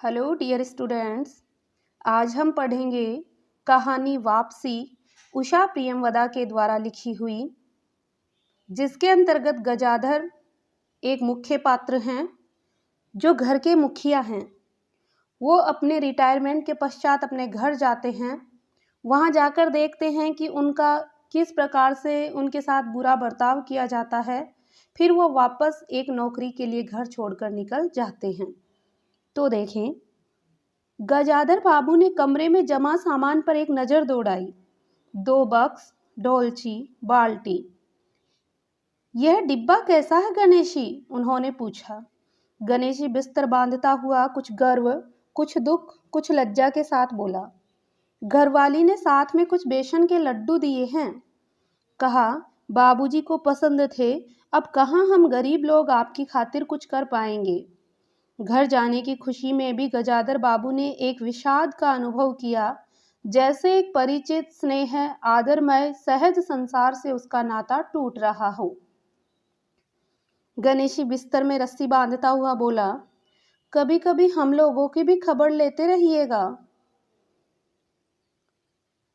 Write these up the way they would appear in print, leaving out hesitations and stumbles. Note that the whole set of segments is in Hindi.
Hello dear students. आज हम पढ़ेंगे कहानी वापसी उषा प्रियमवदा के द्वारा लिखी हुई, जिसके अंतर्गत गजाधर एक मुख्य पात्र हैं जो घर के मुखिया हैं। वो अपने रिटायरमेंट के पश्चात अपने घर जाते हैं। वहाँ जाकर देखते हैं कि उनका किस प्रकार से उनके साथ बुरा बर्ताव किया जाता है। फिर वो वापस एक नौकरी के लिए घर छोड़कर निकल जाते हैं। तो देखें, गजाधर बाबू ने कमरे में जमा सामान पर एक नज़र दौड़ाई। 2 बक्स, डोलची, बाल्टी। यह डिब्बा कैसा है गणेशी? उन्होंने पूछा। गणेशी बिस्तर बांधता हुआ कुछ गर्व, कुछ दुख, कुछ लज्जा के साथ बोला। घरवाली ने साथ में कुछ बेसन के लड्डू दिए हैं। कहा, बाबूजी को पसंद थे, अब कहाँ हम गरीब लोग आपकी खातिर कुछ कर पाएंगे। घर जाने की खुशी में भी गजाधर बाबू ने एक विषाद का अनुभव किया, जैसे एक परिचित, स्नेह, आदरमय, सहज संसार से उसका नाता टूट रहा हो। गणेशी बिस्तर में रस्सी बांधता हुआ बोला, कभी कभी हम लोगों की भी खबर लेते रहिएगा।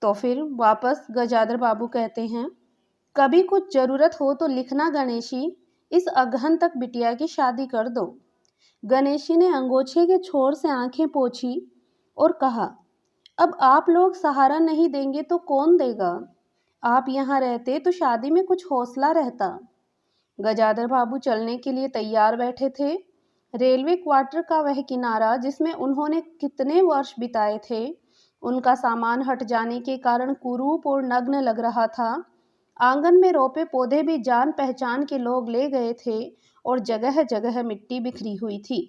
तो फिर वापस गजाधर बाबू कहते हैं, कभी कुछ जरूरत हो तो लिखना गणेशी, इस अगहन तक बिटिया की शादी कर दो। गणेशी ने अंगोछे के छोर से आंखें पोंछी और कहा, अब आप लोग सहारा नहीं देंगे तो कौन देगा? आप यहाँ रहते तो शादी में कुछ हौसला रहता। गजाधर बाबू चलने के लिए तैयार बैठे थे। रेलवे क्वार्टर का वह किनारा जिसमें उन्होंने कितने वर्ष बिताए थे, उनका सामान हट जाने के कारण कुरूप और नग्न लग रहा था। आंगन में रोपे पौधे भी जान पहचान के लोग ले गए थे और जगह जगह मिट्टी बिखरी हुई थी।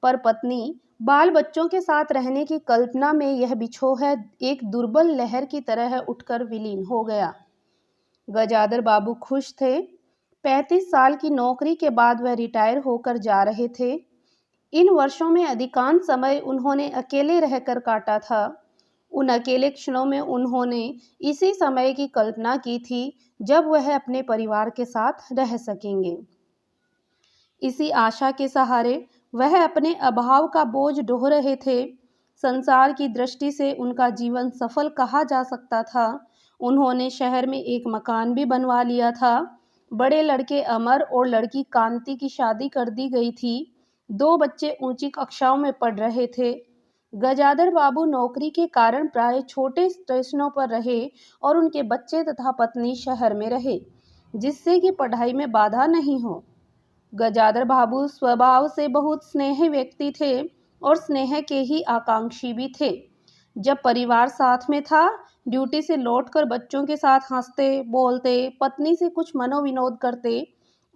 पर पत्नी, बाल बच्चों के साथ रहने की कल्पना में यह बिछोह एक दुर्बल लहर की तरह उठकर विलीन हो गया। गजाधर बाबू खुश थे। 35 साल की नौकरी के बाद वह रिटायर होकर जा रहे थे। इन वर्षों में अधिकांश समय उन्होंने अकेले रहकर काटा था। उन अकेले क्षणों में उन्होंने इसी समय की कल्पना की थी जब वह अपने परिवार के साथ रह सकेंगे। इसी आशा के सहारे वह अपने अभाव का बोझ ढो रहे थे। संसार की दृष्टि से उनका जीवन सफल कहा जा सकता था। उन्होंने शहर में एक मकान भी बनवा लिया था। बड़े लड़के अमर और लड़की कांति की शादी कर दी गई थी। 2 बच्चे ऊंची कक्षाओं में पढ़ रहे थे। गजाधर बाबू नौकरी के कारण प्राय छोटे स्टेशनों पर रहे और उनके बच्चे तथा पत्नी शहर में रहे, जिससे कि पढ़ाई में बाधा नहीं हो। गजाधर बाबू स्वभाव से बहुत स्नेही व्यक्ति थे और स्नेह के ही आकांक्षी भी थे। जब परिवार साथ में था, ड्यूटी से लौटकर बच्चों के साथ हंसते बोलते, पत्नी से कुछ मनोविनोद करते।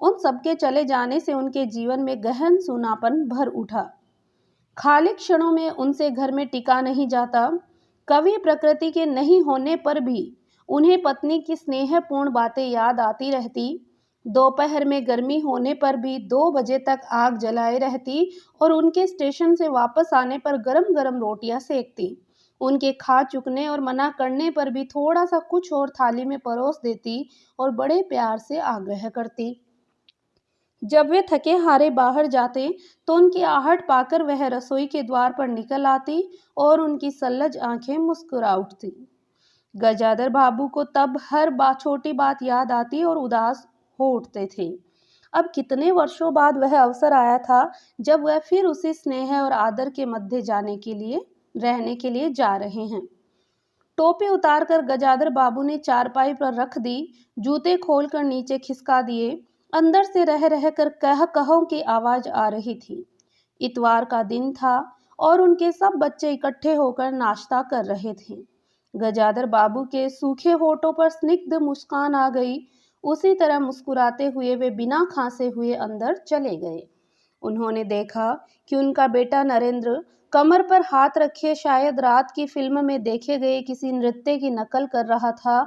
उन सबके चले जाने से उनके जीवन में गहन सूनापन भर उठा। खाली क्षणों में उनसे घर में टिका नहीं जाता। कवि प्रकृति के नहीं होने पर भी उन्हें पत्नी की स्नेहपूर्ण बातें याद आती रहती। दोपहर में गर्मी होने पर भी 2 बजे तक आग जलाए रहती और उनके स्टेशन से वापस आने पर गरम गरम रोटियां सेकती। उनके खा चुकने और मना करने पर भी थोड़ा सा कुछ और थाली में परोस देती और बड़े प्यार से आग्रह करती। जब वे थके हारे बाहर जाते तो उनकी आहट पाकर वह रसोई के द्वार पर निकल आती और उनकी सल्लज आंखें मुस्कुरा उठती। गजाधर बाबू को तब हर छोटी बात याद आती और उदास हो उठते थे। अब कितने वर्षों बाद वह अवसर आया था जब वह फिर उसी स्नेह और आदर के मध्य रहने के लिए जा रहे हैं। टोपी उतारकर गजाधर बाबू ने चारपाई पर रख दी। जूते खोलकर नीचे खिसका दिए। अंदर से रह रहकर कहों की आवाज आ रही थी। इतवार का दिन था और उनके सब बच्चे इकट्ठे होकर नाश्ता कर रहे थे। गजाधर बाबू के सूखे होठों पर स्निग्ध मुस्कान आ गई। उसी तरह मुस्कुराते हुए वे बिना खांसे हुए अंदर चले गए। उन्होंने देखा कि उनका बेटा नरेंद्र कमर पर हाथ रखे शायद रात की फिल्म में देखे गए किसी नृत्य की नकल कर रहा था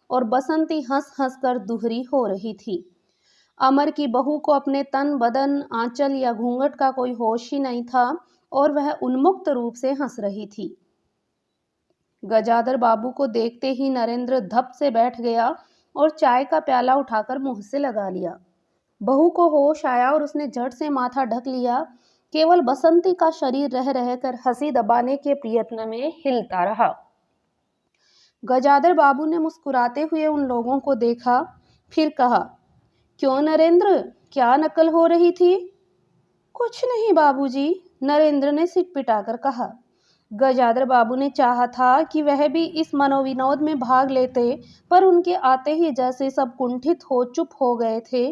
और बसंती हंस हंस कर दुहरी हो रही थी। अमर की बहू को अपने तन, बदन, आंचल या घूंघट का कोई होश ही नहीं था और वह उन्मुक्त रूप से हंस रही थी। गजाधर बाबू को देखते ही नरेंद्र धप से बैठ गया और चाय का प्याला उठाकर मुंह से लगा लिया। बहू को होश आया और उसने झट से माथा ढक लिया केवल बसंती का शरीर रह रहकर हंसी दबाने के प्रयत्न में हिलता रहा। गजाधर बाबू ने मुस्कुराते हुए उन लोगों को देखा, फिर कहा, क्यों नरेंद्र, क्या नकल हो रही थी? कुछ नहीं बाबूजी, नरेंद्र ने सिर पिटाकर कहा। गजाधर बाबू ने चाहा था कि वह भी इस मनोविनोद में भाग लेते, पर उनके आते ही जैसे सब कुंठित हो चुप हो गए थे।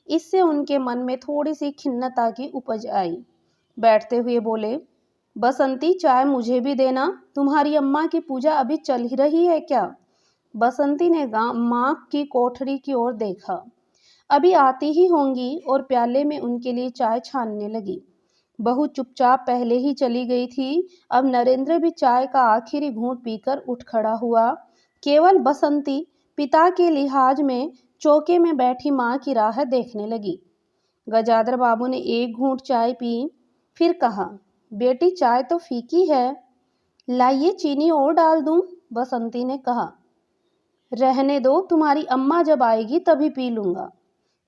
इससे उनके मन में थोड़ी सी खिन्नता की उपज आई। बैठते हुए बोले, बसंती, चाय मुझे भी देना। तुम्हारी अम्मा की पूजा अभी चल ही रही है क्या? बसंती ने माँ की कोठरी की ओर देखा। अभी आती ही होंगी, और प्याले में उनके लिए चाय छानने लगी। बहू चुपचाप पहले ही चली गई थी। अब नरेंद्र भी चाय का आखिरी घूंट पीकर उठ खड़ा हुआ। केवल बसंती पिता के लिहाज में चौके में बैठी माँ की राह देखने लगी। गजाधर बाबू ने एक घूंट चाय पी, फिर कहा, बेटी, चाय तो फीकी है, लाइए चीनी और डाल दूं? बसंती ने कहा, रहने दो, तुम्हारी अम्मा जब आएगी तभी पी लूंगा।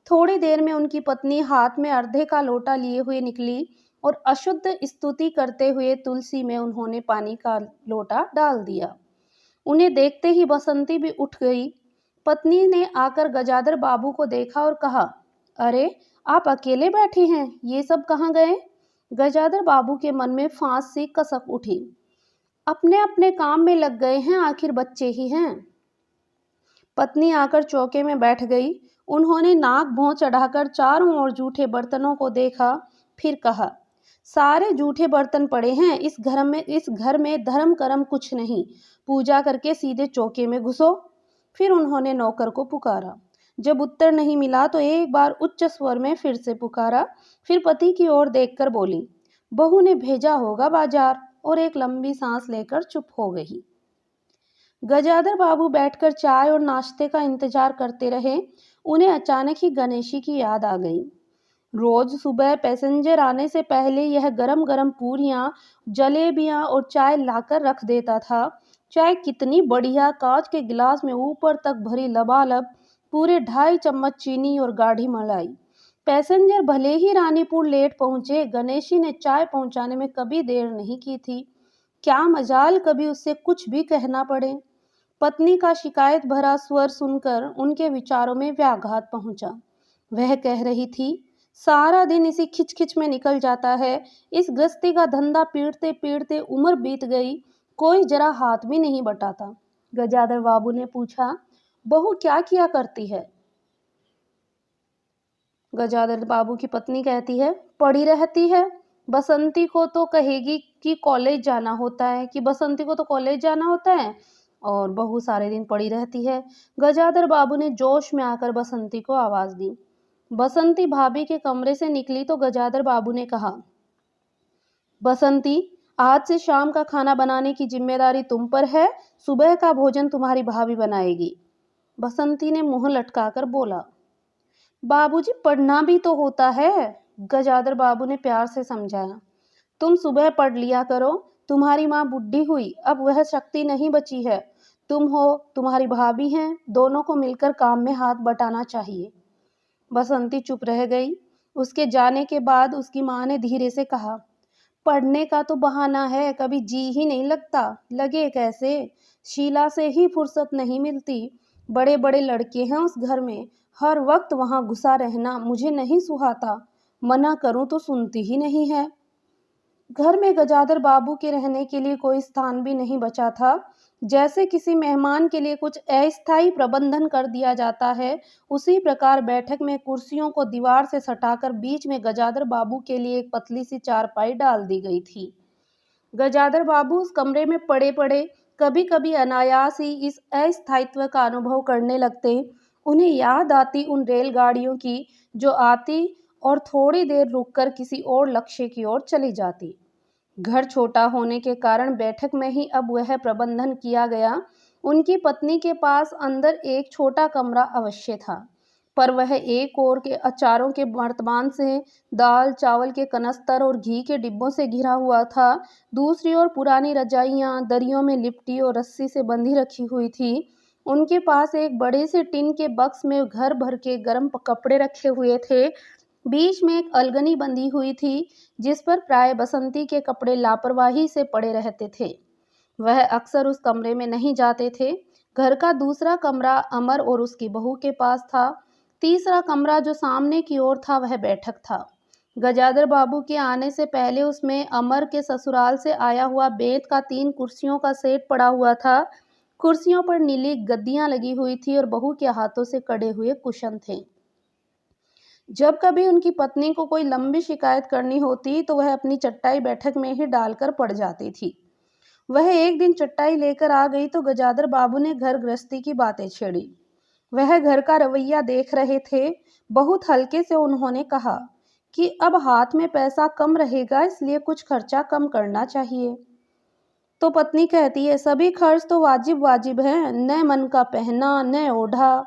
थोड़ी देर में उनकी पत्नी हाथ में अर्धे का लोटा लिए हुए निकली, और अशुद्ध स्तुति करते हुए तुलसी में उन्होंने पानी का लोटा डाल दिया। उन्हें देखते ही बसंती भी उठ गई। पत्नी ने आकर गजाधर बाबू को देखा और कहा, अरे, आप अकेले बैठे हैं, ये सब कहाँ गए? गजाधर बाबू के मन में फांस सी कसक उठी। अपने अपने काम में लग गए हैं, आखिर बच्चे ही हैं। पत्नी आकर चौके में बैठ गई। उन्होंने नाक भौं चढ़ाकर चारों ओर जूठे बर्तनों को देखा, फिर कहा, सारे जूठे बर्तन पड़े हैं इस घर में धर्म कर्म कुछ नहीं, पूजा करके सीधे चौके में घुसो। फिर उन्होंने नौकर को पुकारा। जब उत्तर नहीं मिला तो एक बार उच्च स्वर में फिर से पुकारा। फिर पति की ओर देखकर बोली, बहू ने भेजा होगा बाजार, और एक लंबी सांस लेकर चुप हो गई। गजाधर बाबू बैठकर चाय और नाश्ते का इंतजार करते रहे। उन्हें अचानक ही गणेशी की याद आ गई। रोज सुबह पैसेंजर आने से पहले यह गरम गरम पूरियां, जलेबियां और चाय लाकर रख देता था। चाय कितनी बढ़िया, कांच के गिलास में ऊपर तक भरी लबालब, पूरे 2.5 चम्मच चीनी और गाढ़ी मलाई। पैसेंजर भले ही रानीपुर लेट पहुंचे, गणेशी ने चाय पहुंचाने में कभी देर नहीं की थी। क्या मजाल कभी उससे कुछ भी कहना पड़े। पत्नी का शिकायत भरा स्वर सुनकर उनके विचारों में व्याघात पहुंचा। वह कह रही थी, सारा दिन इसी खिचखिच में निकल जाता है। इस गृहस्थी का धंधा पीटते पीटते उम्र बीत गई, कोई जरा हाथ भी नहीं बटाता। गजाधर बाबू ने पूछा, बहू क्या किया करती है? गजाधर बाबू की पत्नी कहती है, पड़ी रहती है। बसंती को तो कहेगी कि कॉलेज जाना होता है, कि बसंती को तो कॉलेज जाना होता है, और बहू सारे दिन पड़ी रहती है। गजाधर बाबू ने जोश में आकर बसंती को आवाज दी। बसंती भाभी के कमरे से निकली तो गजाधर बाबू ने कहा, बसंती, आज से शाम का खाना बनाने की जिम्मेदारी तुम पर है, सुबह का भोजन तुम्हारी भाभी बनाएगी। बसंती ने मुंह लटकाकर बोला, बाबूजी, पढ़ना भी तो होता है। गजाधर बाबू ने प्यार से समझाया, तुम सुबह पढ़ लिया करो, तुम्हारी माँ बुढ़ी हुई, अब वह शक्ति नहीं बची है। तुम हो, तुम्हारी भाभी हैं, दोनों को मिलकर काम में हाथ बटाना चाहिए। बसंती चुप रह गई। उसके जाने के बाद उसकी माँ ने धीरे से कहा, पढ़ने का तो बहाना है, कभी जी ही नहीं लगता। लगे कैसे? शीला से ही फुर्सत नहीं मिलती। बड़े बड़े लड़के हैं उस घर में, हर वक्त वहां घुसा रहना मुझे नहीं सुहाता। मना करूं तो सुनती ही नहीं है। घर में गजाधर बाबू के रहने के लिए कोई स्थान भी नहीं बचा था। जैसे किसी मेहमान के लिए कुछ अस्थायी प्रबंधन कर दिया जाता है, उसी प्रकार बैठक में कुर्सियों को दीवार से सटाकर बीच में गजाधर बाबू के लिए एक पतली सी चारपाई डाल दी गई थी। गजाधर बाबू उस कमरे में पड़े पड़े कभी कभी अनायास ही इस अस्थायित्व का अनुभव करने लगते। उन्हें याद आती उन रेलगाड़ियों की जो आती और थोड़ी देर रुककर किसी और लक्ष्य की ओर चली जाती। घर छोटा होने के कारण बैठक में ही अब वह प्रबंधन किया गया। उनकी पत्नी के पास अंदर एक छोटा कमरा अवश्य था, पर वह एक ओर के अचारों के बर्तमान से, दाल चावल के कनस्तर और घी के डिब्बों से घिरा हुआ था। दूसरी ओर पुरानी रजाइयाँ दरियों में लिपटी और रस्सी से बंधी रखी हुई थी। उनके पास एक बड़े से टिन के बक्स में घर भर के गर्म कपड़े रखे हुए थे। बीच में एक अलगनी बंधी हुई थी जिस पर प्राय बसंती के कपड़े लापरवाही से पड़े रहते थे। वह अक्सर उस कमरे में नहीं जाते थे। घर का दूसरा कमरा अमर और उसकी बहू के पास था। तीसरा कमरा जो सामने की ओर था वह बैठक था। गजाधर बाबू के आने से पहले उसमें अमर के ससुराल से आया हुआ बेंत का 3 कुर्सियों का सेट पड़ा हुआ था। कुर्सियों पर नीली गद्दियां लगी हुई थी और बहू के हाथों से कड़े हुए कुशन थे। जब कभी उनकी पत्नी को कोई लंबी शिकायत करनी होती तो वह अपनी चटाई बैठक में ही डालकर पड़ जाती थी। वह एक दिन चटाई लेकर आ गई तो गजाधर बाबू ने घर गृहस्थी की बातें छेड़ी। वह घर का रवैया देख रहे थे। बहुत हल्के से उन्होंने कहा कि अब हाथ में पैसा कम रहेगा, इसलिए कुछ खर्चा कम करना चाहिए। तो पत्नी कहती है, सभी खर्च तो वाजिब वाजिब हैं, न मन का पहना न ओढ़ा।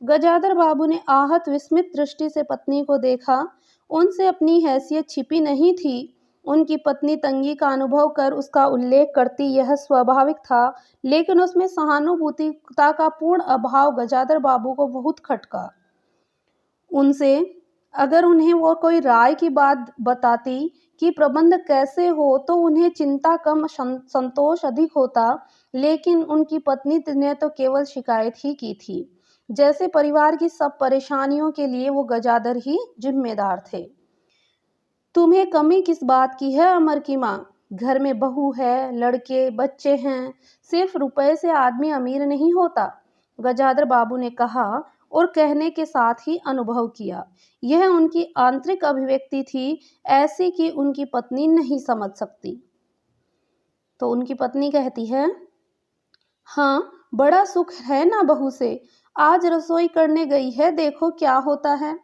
गजाधर बाबू ने आहत विस्मित दृष्टि से पत्नी को देखा। उनसे अपनी हैसियत छिपी नहीं थी। उनकी पत्नी तंगी का अनुभव कर उसका उल्लेख करती यह स्वाभाविक था, लेकिन उसमें सहानुभूतिता का पूर्ण अभाव गजाधर बाबू को बहुत खटका। उनसे अगर उन्हें वो कोई राय की बात बताती कि प्रबंध कैसे हो तो उन्हें चिंता कम संतोष अधिक होता, लेकिन उनकी पत्नी ने तो केवल शिकायत ही की थी। जैसे परिवार की सब परेशानियों के लिए वो गजाधर ही जिम्मेदार थे। तुम्हें कमी किस बात की है अमर की माँ? घर में बहू है, लड़के बच्चे हैं, सिर्फ रुपए से आदमी अमीर नहीं होता, गजाधर बाबू ने कहा और कहने के साथ ही अनुभव किया। यह उनकी आंतरिक अभिव्यक्ति थी, ऐसी कि उनकी पत्नी नहीं समझ सकती। तो उनकी पत्नी कहती है, हाँ बड़ा सुख है ना बहू से, आज रसोई करने गई है, देखो क्या होता है।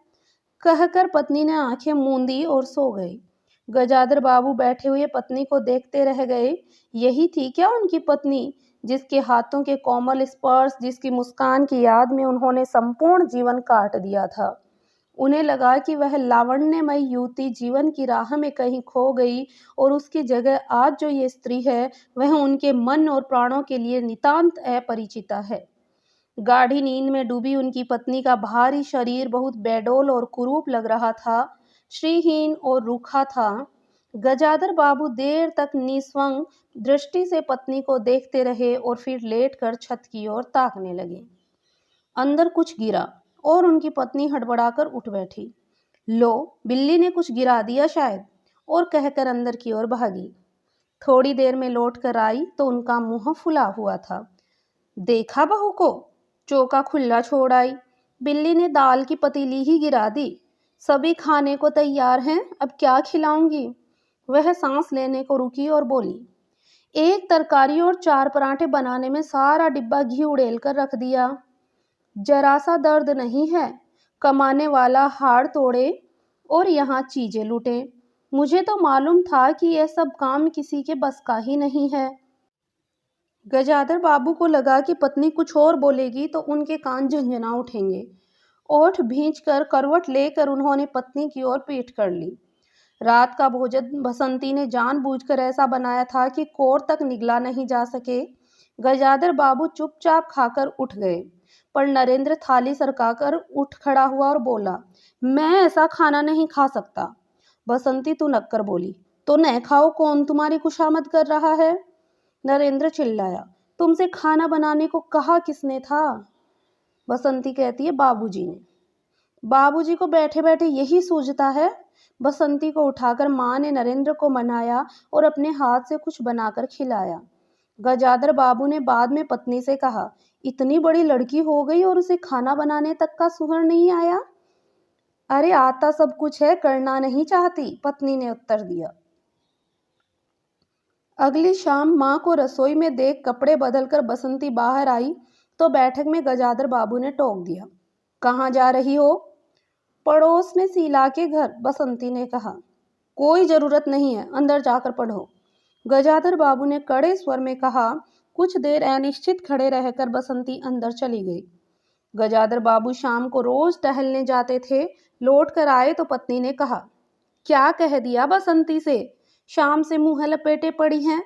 कहकर पत्नी ने आंखें मूंदी और सो गई। गजाधर बाबू बैठे हुए पत्नी को देखते रह गए। यही थी क्या उनकी पत्नी, जिसके हाथों के कोमल स्पर्श, जिसकी मुस्कान की याद में उन्होंने संपूर्ण जीवन काट दिया था। उन्हें लगा कि वह लावण्यमयी युवती जीवन की राह में कहीं खो गई और उसकी जगह आज जो ये स्त्री है वह उनके मन और प्राणों के लिए नितांत अपरिचिता है। गाढ़ी नींद में डूबी उनकी पत्नी का भारी शरीर बहुत बेडौल और कुरूप लग रहा था, श्रीहीन और रूखा था। गजाधर बाबू देर तक निस्वंग दृष्टि से पत्नी को देखते रहे और फिर लेटकर छत की ओर ताकने लगे। अंदर कुछ गिरा और उनकी पत्नी हड़बड़ाकर उठ बैठी। लो, बिल्ली ने कुछ गिरा दिया शायद, और कहकर अंदर की ओर भागी। थोड़ी देर में लौट कर आई तो उनका मुंह फुला हुआ था। देखा बहू को, चौका खुला छोड़ आई, बिल्ली ने दाल की पतीली ही गिरा दी। सभी खाने को तैयार हैं, अब क्या खिलाऊंगी। वह सांस लेने को रुकी और बोली, एक तरकारी और 4 पराठे बनाने में सारा डिब्बा घी उड़ेल कर रख दिया। जरा सा दर्द नहीं है, कमाने वाला हाड़ तोड़े और यहाँ चीजें लूटे। मुझे तो मालूम था कि यह सब काम किसी के बस का ही नहीं है। गजाधर बाबू को लगा कि पत्नी कुछ और बोलेगी तो उनके कान झंझना उठेंगे। ओठ भींचकर करवट लेकर उन्होंने पत्नी की ओर पीठ कर ली। रात का भोजन बसंती ने जानबूझकर ऐसा बनाया था कि कोर तक निगला नहीं जा सके। गजाधर बाबू चुपचाप खाकर उठ गए, पर नरेंद्र थाली सरकाकर उठ खड़ा हुआ और बोला, मैं ऐसा खाना नहीं खा सकता। बसंती तू नक्कर बोली, तो न खाओ, कौन तुम्हारी खुशामद कर रहा है। नरेंद्र चिल्लाया, तुमसे खाना बनाने को कहा किसने था। बसंती कहती है, बाबूजी ने। बाबूजी को बैठे बैठे यही सूझता है। बसंती को उठाकर माँ ने नरेंद्र को मनाया और अपने हाथ से कुछ बनाकर खिलाया। गजाधर बाबू ने बाद में पत्नी से कहा, इतनी बड़ी लड़की हो गई और उसे खाना बनाने तक का सुहर नहीं आया। अरे आता सब कुछ है, करना नहीं चाहती, पत्नी ने उत्तर दिया। अगली शाम माँ को रसोई में देख कपड़े बदलकर बसंती बाहर आई तो बैठक में गजाधर बाबू ने टोक दिया, कहाँ जा रही हो। पड़ोस में शीला के घर, बसंती ने कहा। कोई जरूरत नहीं है, अंदर जाकर पढ़ो, गजाधर बाबू ने कड़े स्वर में कहा। कुछ देर अनिश्चित खड़े रहकर बसंती अंदर चली गई। गजाधर बाबू शाम को रोज टहलने जाते थे। लौट कर आए तो पत्नी ने कहा, क्या कह दिया बसंती से, शाम से मुंह लपेटे पड़ी हैं,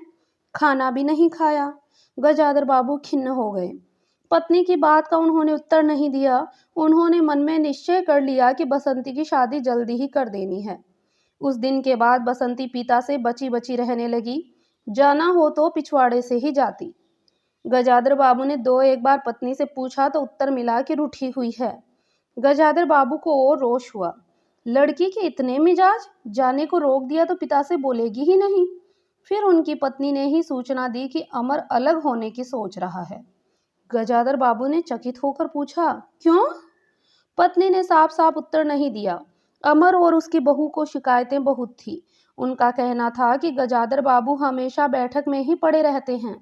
खाना भी नहीं खाया। गजाधर बाबू खिन्न हो गए। पत्नी की बात का उन्होंने उत्तर नहीं दिया। उन्होंने मन में निश्चय कर लिया कि बसंती की शादी जल्दी ही कर देनी है। उस दिन के बाद बसंती पिता से बची बची रहने लगी। जाना हो तो पिछवाड़े से ही जाती। गजाधर बाबू ने दो एक बार पत्नी से पूछा तो उत्तर मिला कि रूठी हुई है। गजाधर बाबू को और रोष हुआ। लड़की के इतने मिजाज, जाने को रोक दिया तो पिता से बोलेगी ही नहीं। फिर उनकी पत्नी ने ही सूचना दी कि अमर अलग होने की सोच रहा है। गजाधर बाबू ने चकित होकर पूछा, क्यों? पत्नी ने साफ साफ उत्तर नहीं दिया। अमर और उसकी बहू को शिकायतें बहुत थी। उनका कहना था कि गजाधर बाबू हमेशा बैठक में ही पड़े रहते हैं।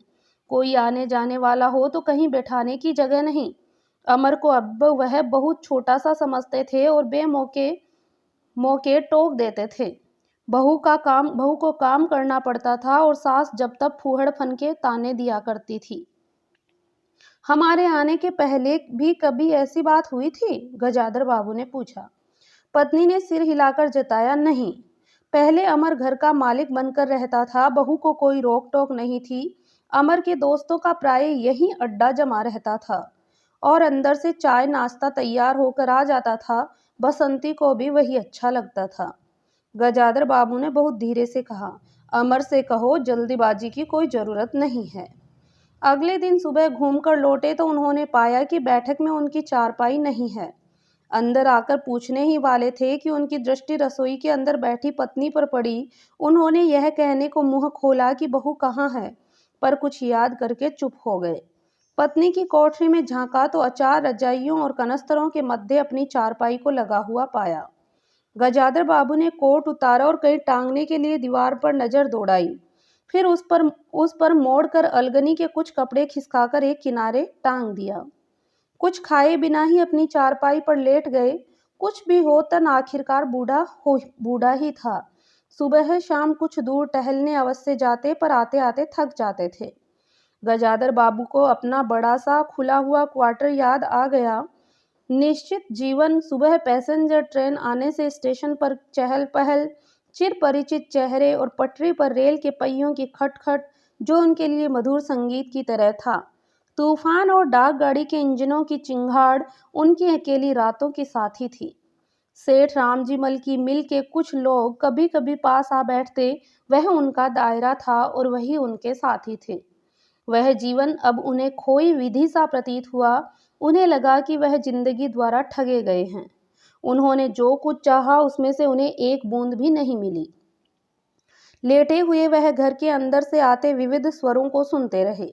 कोई आने जाने वाला हो तो कहीं बैठाने की जगह नहीं। अमर को अब वह बहुत छोटा सा समझते थे और बेमौके मौके टोक देते थे। बहू को काम करना पड़ता था और सास जब तक फूहड़ फन के ताने दिया करती थी। हमारे आने के पहले भी कभी ऐसी बात हुई थी? गजाधर बाबू ने पूछा। पत्नी ने सिर हिलाकर जताया, नहीं। पहले अमर घर का मालिक बनकर रहता था, बहू को कोई रोक टोक नहीं थी। अमर के दोस्तों का प्राय यही अड्डा जमा रहता था और अंदर से चाय नाश्ता तैयार होकर आ जाता था। बसंती को भी वही अच्छा लगता था। गजाधर बाबू ने बहुत धीरे से कहा, अमर से कहो जल्दीबाजी की कोई जरूरत नहीं है। अगले दिन सुबह घूमकर लौटे तो उन्होंने पाया कि बैठक में उनकी चारपाई नहीं है। अंदर आकर पूछने ही वाले थे कि उनकी दृष्टि रसोई के अंदर बैठी पत्नी पर पड़ी। उन्होंने यह कहने को मुंह खोला कि बहू कहाँ है, पर कुछ याद करके चुप हो गए। पत्नी की कोठरी में झांका तो अचार रजाइयों और कनस्तरों के मध्य अपनी चारपाई को लगा हुआ पाया। गजाधर बाबू ने कोट उतारा और कहीं टांगने के लिए दीवार पर नजर दौड़ाई। फिर उस पर मोड़कर अलगनी के कुछ कपड़े खिसकाकर एक किनारे टांग दिया। कुछ खाए बिना ही अपनी चारपाई पर लेट गए। कुछ भी हो, तन आखिरकार बूढ़ा ही था। सुबह शाम कुछ दूर टहलने अवश्य जाते, पर आते आते थक जाते थे। गजाधर बाबू को अपना बड़ा सा खुला हुआ क्वार्टर याद आ गया। निश्चित जीवन, सुबह पैसेंजर ट्रेन आने से स्टेशन पर चहल पहल, चिर परिचित चेहरे और पटरी पर रेल के पहियों की खटखट, जो उनके लिए मधुर संगीत की तरह था। तूफान और डाकगाड़ी के इंजनों की चिंगाड़ उनकी अकेली रातों की साथी थी। सेठ रामजी मल की मिल के कुछ लोग कभी कभी पास आ बैठते, वह उनका दायरा था और वही उनके साथी थे। वह जीवन अब उन्हें खोई विधि सा प्रतीत हुआ। उन्हें लगा कि वह जिंदगी द्वारा ठगे गए हैं। उन्होंने जो कुछ चाहा उसमें से उन्हें एक बूंद भी नहीं मिली। लेटे हुए वह घर के अंदर से आते विविध स्वरों को सुनते रहे।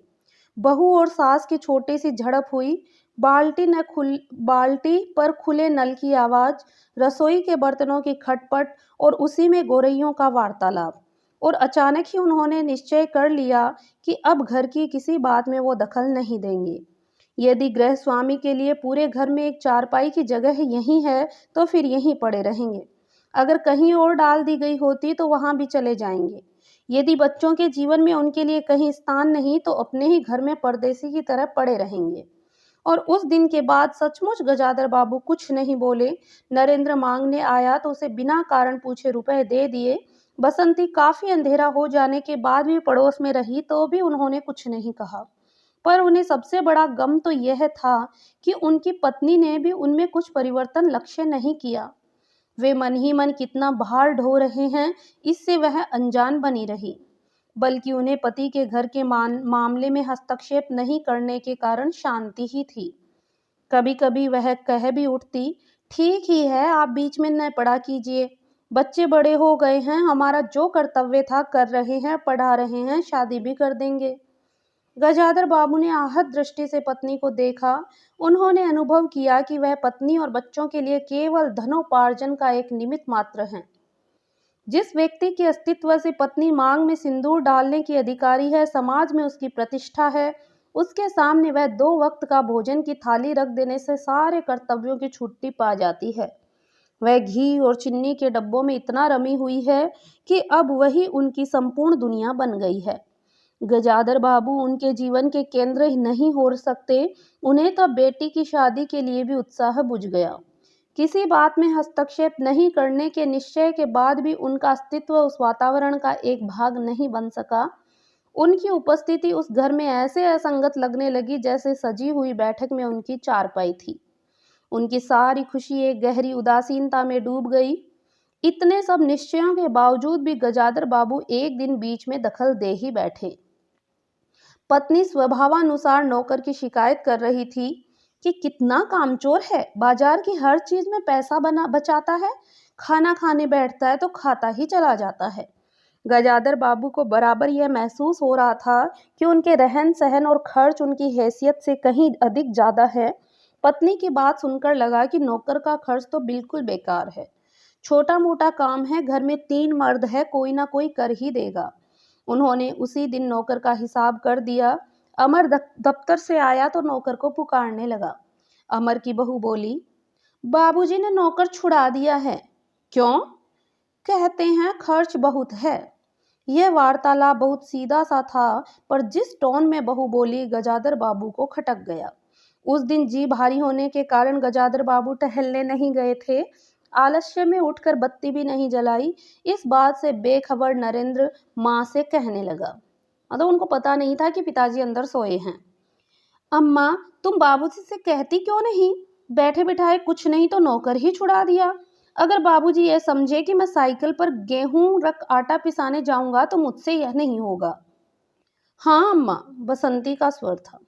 बहू और सास की छोटी सी झड़प हुई। बाल्टी पर खुले नल की आवाज, रसोई के बर्तनों की खटपट और उसी में गोरैयों का वार्तालाप। और अचानक ही उन्होंने निश्चय कर लिया कि अब घर की किसी बात में वो दखल नहीं देंगे। यदि गृह स्वामी के लिए पूरे घर में एक चारपाई की जगह यही है तो फिर यहीं पड़े रहेंगे। अगर कहीं और डाल दी गई होती तो वहां भी चले जाएंगे। यदि बच्चों के जीवन में उनके लिए कहीं स्थान नहीं तो अपने ही घर में परदेसी की तरह पड़े रहेंगे। और उस दिन के बाद सचमुच गजाधर बाबू कुछ नहीं बोले। नरेंद्र मांगने आया तो उसे बिना कारण पूछे रुपए दे दिए। बसंती काफी अंधेरा हो जाने के बाद भी पड़ोस में रही तो भी उन्होंने कुछ नहीं कहा। पर उन्हें सबसे बड़ा गम तो यह था कि उनकी पत्नी ने भी उनमें कुछ परिवर्तन लक्ष्य नहीं किया। वे मन ही मन कितना भार ढो रहे हैं, इससे वह अनजान बनी रही। बल्कि उन्हें पति के घर के मामले में हस्तक्षेप नहीं करने के कारण शांति ही थी। कभी कभी वह कह भी उठती, ठीक ही है, आप बीच में न पड़ा कीजिए। बच्चे बड़े हो गए हैं, हमारा जो कर्तव्य था कर रहे हैं, पढ़ा रहे हैं, शादी भी कर देंगे। गजाधर बाबू ने आहत दृष्टि से पत्नी को देखा। उन्होंने अनुभव किया कि वह पत्नी और बच्चों के लिए केवल धनोपार्जन का एक निमित्त मात्र है। जिस व्यक्ति के अस्तित्व से पत्नी मांग में सिंदूर डालने की अधिकारी है, समाज में उसकी प्रतिष्ठा है, उसके सामने वह 2 वक्त का भोजन की थाली रख देने से सारे कर्तव्यों की छुट्टी पा जाती है। वह घी और चीनी के डब्बों में इतना रमी हुई है कि अब वही उनकी संपूर्ण दुनिया बन गई है। गजाधर बाबू उनके जीवन के केंद्र नहीं हो सकते। उन्हें तो बेटी की शादी के लिए भी उत्साह बुझ गया। किसी बात में हस्तक्षेप नहीं करने के निश्चय के बाद भी उनका अस्तित्व उस वातावरण का एक भाग नहीं बन सका। उनकी उपस्थिति उस घर में ऐसे असंगत लगने लगी जैसे सजी हुई बैठक में उनकी चारपाई थी। उनकी सारी खुशी एक गहरी उदासीनता में डूब गई। इतने सब निश्चयों के बावजूद भी गजाधर बाबू एक दिन बीच में दखल दे ही बैठे। पत्नी स्वभावानुसार नौकर की शिकायत कर रही थी कि कितना कामचोर है, बाजार की हर चीज में पैसा बना बचाता है, खाना खाने बैठता है तो खाता ही चला जाता है। गजाधर बाबू को बराबर यह महसूस हो रहा था कि उनके रहन सहन और खर्च उनकी हैसियत से कहीं अधिक ज्यादा है। पत्नी की बात सुनकर लगा कि नौकर का खर्च तो बिल्कुल बेकार है। छोटा मोटा काम है, घर में 3 मर्द है, कोई ना कोई कर ही देगा। उन्होंने उसी दिन नौकर का हिसाब कर दिया। अमर दफ्तर से आया तो नौकर को पुकारने लगा। अमर की बहू बोली, बाबूजी ने नौकर छुड़ा दिया है। क्यों? कहते हैं खर्च बहुत है। यह वार्तालाप बहुत सीधा सा था, पर जिस टोन में बहू बोली गजाधर बाबू को खटक गया। उस दिन जी भारी होने के कारण गजाधर बाबू टहलने नहीं गए थे। आलस्य में उठकर बत्ती भी नहीं जलाई। इस बात से बेखबर नरेंद्र माँ से कहने लगा, मतलब उनको पता नहीं था कि पिताजी अंदर सोए हैं। अम्मा, तुम बाबूजी से कहती क्यों नहीं? बैठे बिठाए कुछ नहीं तो नौकर ही छुड़ा दिया। अगर बाबूजी ये समझे कि मैं साइकिल पर गेहूं रख आटा पिसाने जाऊंगा तो मुझसे यह नहीं होगा। हाँ अम्मा, बसंती का स्वर था।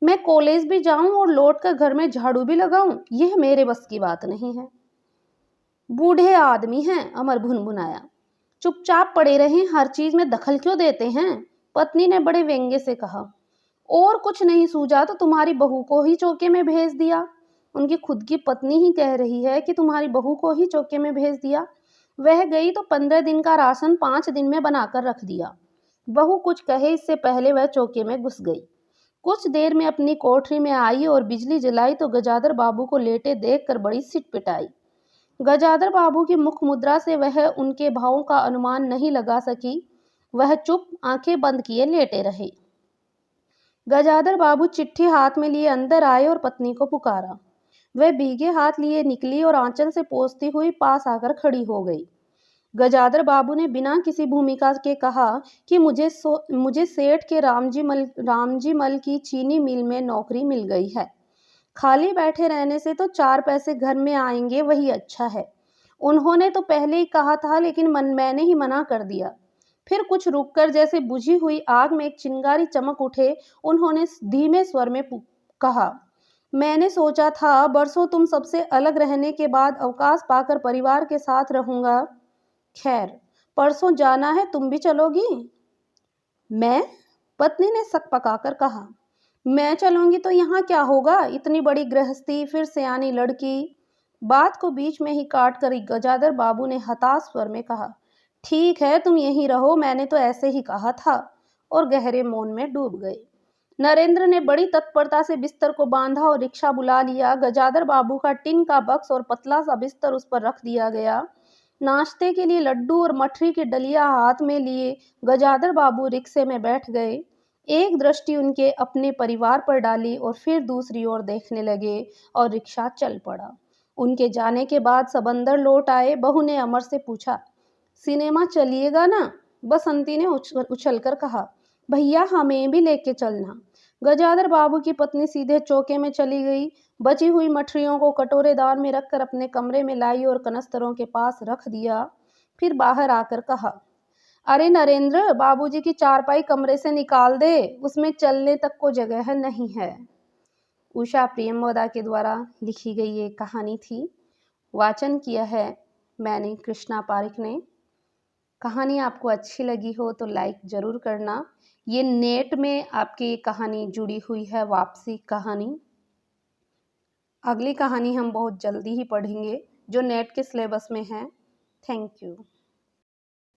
मैं कॉलेज भी जाऊं और लौट कर घर में झाड़ू भी लगाऊं, यह मेरे बस की बात नहीं है। बूढ़े आदमी हैं, अमर भुनभुनाया। चुपचाप पड़े रहें, हर चीज में दखल क्यों देते हैं? पत्नी ने बड़े व्यंग्य से कहा। और कुछ नहीं सूझा तो तुम्हारी बहू को ही चौके में भेज दिया। उनकी खुद की पत्नी ही कह रही है कि तुम्हारी बहू को ही चौके में भेज दिया। वह गई तो 15 दिन का राशन 5 दिन में बनाकर रख दिया। बहू कुछ कहे इससे पहले वह चौके में घुस गई। कुछ देर में अपनी कोठरी में आई और बिजली जलाई तो गजाधर बाबू को लेटे देखकर बड़ी सिटपिटाई। गजाधर बाबू की मुख मुद्रा से वह उनके भावों का अनुमान नहीं लगा सकी। वह चुप आंखें बंद किए लेटे रहे। गजाधर बाबू चिट्ठी हाथ में लिए अंदर आए और पत्नी को पुकारा। वह भीगे हाथ लिए निकली और आंचल से पोंछती हुई पास आकर खड़ी हो गई। गजाधर बाबू ने बिना किसी भूमिका के कहा कि मुझे सेठ के रामजी मल की चीनी मिल में नौकरी मिल गई है। खाली बैठे रहने से तो 4 पैसे घर में आएंगे, वही अच्छा है। उन्होंने तो पहले ही कहा था, लेकिन मैंने ही मना कर दिया। फिर कुछ रुककर जैसे बुझी हुई आग में एक चिंगारी चमक उठे, उन्होंने धीमे स्वर में कहा, मैंने सोचा था बरसों तुम सबसे अलग रहने के बाद अवकाश पाकर परिवार के साथ रहूंगा। खैर, परसों जाना है, तुम भी चलोगी? मैं? पत्नी ने सक पकाकर कहा। मैं चलूंगी तो यहाँ क्या होगा? इतनी बड़ी गृहस्थी, फिर सयानी लड़की। बात को बीच में ही काट कर गजाधर बाबू ने हताश स्वर में कहा, ठीक है तुम यहीं रहो, मैंने तो ऐसे ही कहा था, और गहरे मौन में डूब गए। नरेंद्र ने बड़ी तत्परता से बिस्तर को बांधा और रिक्शा बुला लिया। गजाधर बाबू का टिन का बक्स और पतला सा बिस्तर उस पर रख दिया गया। नाश्ते के लिए लड्डू और मठरी की डलिया हाथ में लिए गजाधर बाबू रिक्शे में बैठ गए। एक दृष्टि उनके अपने परिवार पर डाली और फिर दूसरी ओर देखने लगे और रिक्शा चल पड़ा। उनके जाने के बाद सब अंदर लौट आए। बहू ने अमर से पूछा, सिनेमा चलिएगा ना? बसंती ने उछलकर कहा, भैया हमें भी लेके चलना। गजाधर बाबू की पत्नी सीधे चौके में चली गई। बची हुई मठरियों को कटोरेदार में रखकर अपने कमरे में लाई और कनस्तरों के पास रख दिया। फिर बाहर आकर कहा, अरे नरेंद्र, बाबूजी की चारपाई कमरे से निकाल दे, उसमें चलने तक को जगह नहीं है। उषा प्रियमवदा के द्वारा लिखी गई ये कहानी थी। वाचन किया है मैंने, कृष्णा पारिक ने। कहानी आपको अच्छी लगी हो तो लाइक ज़रूर करना। ये नेट में आपकी ये कहानी जुड़ी हुई है, वापसी कहानी। अगली कहानी हम बहुत जल्दी ही पढ़ेंगे जो नेट के सिलेबस में है। Thank you.